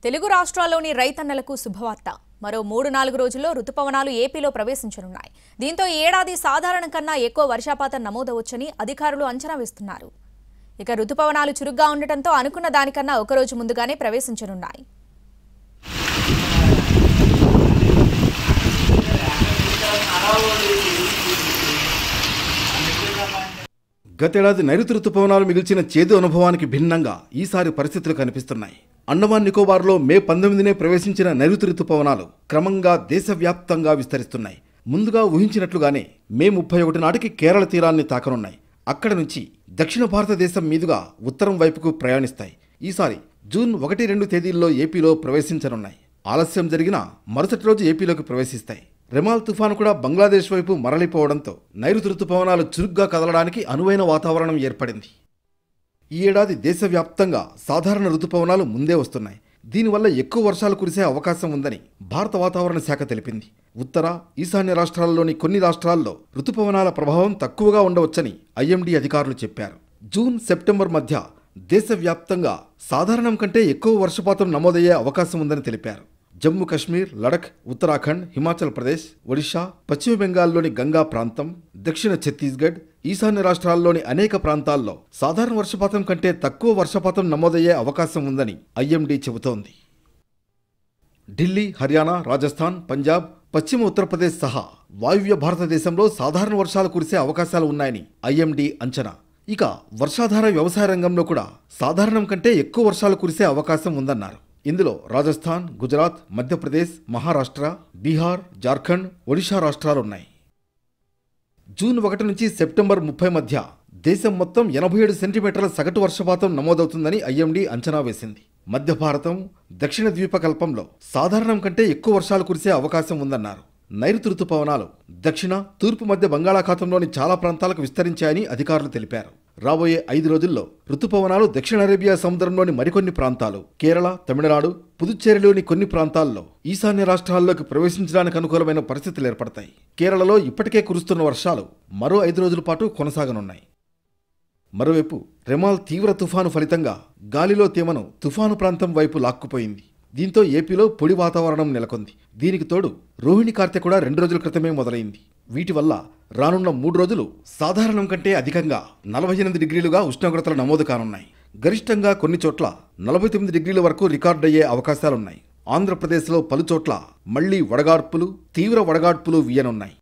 తెలుగు రాష్ట్రాల్లోని రైతన్నలకు శుభవార్త. మరో 3-4 రోజుల్లో రుతుపవనాలు ఏపీలో ప్రవేశించనున్నాయి. దీంతో ఈ ఏడాది సాధారణ కన్నా ఎక్కువ వర్షపాతం నమోదవచ్చని అధికారులు అంచనా వేస్తున్నారు. ఇక రుతుపవనాలు చురుగ్గా ఉండటంతో అనుకున్న దానికన్నా ఒక రోజు ముందుగానే ప్రవేశించనున్నాయి. గతేడాది నైరుతి రుతుపవనాలు మిగిల్చిన చేదు అనుభవానికి భిన్నంగా ఈసారి పరిస్థితులు కనిపిస్తున్నాయి. అండమాన్ నికోబార్లో మే 19నే ప్రవేశించిన నైరుతి రుతుపవనాలు క్రమంగా దేశవ్యాప్తంగా విస్తరిస్తున్నాయి. ముందుగా ఊహించినట్లుగానే మే 31 నాటికి కేరళ తీరాన్ని తాకనున్నాయి. అక్కడి నుంచి దక్షిణ భారతదేశం మీదుగా ఉత్తరం వైపుకు ప్రయాణిస్తాయి. ఈసారి జూన్ 1-2 తేదీల్లో ఏపీలో ప్రవేశించనున్నాయి. ఆలస్యం జరిగినా మరుసటి రోజు ఏపీలోకి ప్రవేశిస్తాయి. రెమాల్ తుఫాను కూడా బంగ్లాదేశ్ వైపు మరలిపోవడంతో నైరుతి రుతుపవనాలు చురుగ్గా కదలడానికి అనువైన వాతావరణం ఏర్పడింది. ఈ ఏడాది దేశవ్యాప్తంగా సాధారణ రుతుపవనాలు ముందే వస్తున్నాయి. దీనివల్ల ఎక్కువ వర్షాలు కురిసే అవకాశం ఉందని భారత వాతావరణ శాఖ తెలిపింది. ఉత్తర, ఈశాన్య రాష్ట్రాల్లోని కొన్ని రాష్ట్రాల్లో రుతుపవనాల ప్రభావం తక్కువగా ఉండవచ్చని ఐఎండీ అధికారులు చెప్పారు. జూన్, సెప్టెంబర్ మధ్య దేశవ్యాప్తంగా సాధారణం కంటే ఎక్కువ వర్షపాతం నమోదయ్యే అవకాశం ఉందని తెలిపారు. జమ్మూ కశ్మీర్, లడఖ్, ఉత్తరాఖండ్, హిమాచల్ ప్రదేశ్, ఒడిషా, పశ్చిమ బెంగాల్లోని గంగా ప్రాంతం, దక్షిణ ఛత్తీస్గఢ్, ఈశాన్య రాష్ట్రాల్లోని అనేక ప్రాంతాల్లో సాధారణ వర్షపాతం కంటే తక్కువ వర్షపాతం నమోదయ్యే అవకాశం ఉందని ఐఎండీ చెబుతోంది. ఢిల్లీ, హర్యానా, రాజస్థాన్, పంజాబ్, పశ్చిమ ఉత్తరప్రదేశ్ సహా వాయువ్య భారతదేశంలో సాధారణ వర్షాలు కురిసే అవకాశాలు ఉన్నాయని ఐఎండీ అంచనా. ఇక వర్షాధార వ్యవసాయ రంగంలో కూడా సాధారణం కంటే ఎక్కువ వర్షాలు కురిసే అవకాశం ఉందన్నారు. ఇందులో రాజస్థాన్, గుజరాత్, మధ్యప్రదేశ్, మహారాష్ట్ర, బీహార్, జార్ఖండ్, ఒడిషా రాష్ట్రాలున్నాయి. జూన్ 1 నుంచి సెప్టెంబర్ 30 మధ్య దేశం మొత్తం 87 సెంటీమీటర్ల సగటు వర్షపాతం నమోదవుతుందని ఐఎండీ అంచనా వేసింది. మధ్య భారతం, దక్షిణ ద్వీపకల్పంలో సాధారణం కంటే ఎక్కువ వర్షాలు కురిసే అవకాశం ఉందన్నారు. నైరుతి రుతుపవనాలు దక్షిణ, తూర్పు మధ్య బంగాళాఖాతంలోని చాలా ప్రాంతాలకు విస్తరించాయని అధికారులు తెలిపారు. రాబోయే 5 రోజుల్లో రుతుపవనాలు దక్షిణ అరేబియా సముద్రంలోని మరికొన్ని ప్రాంతాలు, కేరళ, తమిళనాడు, పుదుచ్చేరిలోని కొన్ని ప్రాంతాల్లో, ఈశాన్య రాష్ట్రాల్లోకి ప్రవేశించడానికి అనుకూలమైన పరిస్థితులు ఏర్పడతాయి. కేరళలో ఇప్పటికే కురుస్తున్న వర్షాలు మరో 5 రోజుల పాటు కొనసాగనున్నాయి. మరోవైపు రెమాల్ తీవ్ర తుఫాను ఫలితంగా గాలిలో తేమను తుఫాను ప్రాంతం వైపు లాక్కుపోయింది. దీంతో ఏపీలో పొడి వాతావరణం నెలకొంది. దీనికి తోడు రోహిణి కార్తె కూడా 2 రోజుల క్రితమే మొదలైంది. వీటి వల్ల రానున్న 3 రోజులు సాధారణం కంటే అధికంగా 48 డిగ్రీలుగా ఉష్ణోగ్రతలు నమోదు కానున్నాయి. గరిష్టంగా కొన్ని చోట్ల 49 డిగ్రీల వరకు రికార్డయ్యే అవకాశాలున్నాయి. ఆంధ్రప్రదేశ్లో పలుచోట్ల మళ్లీ వడగాడ్పులు, తీవ్ర వడగాడ్పులు వీయనున్నాయి.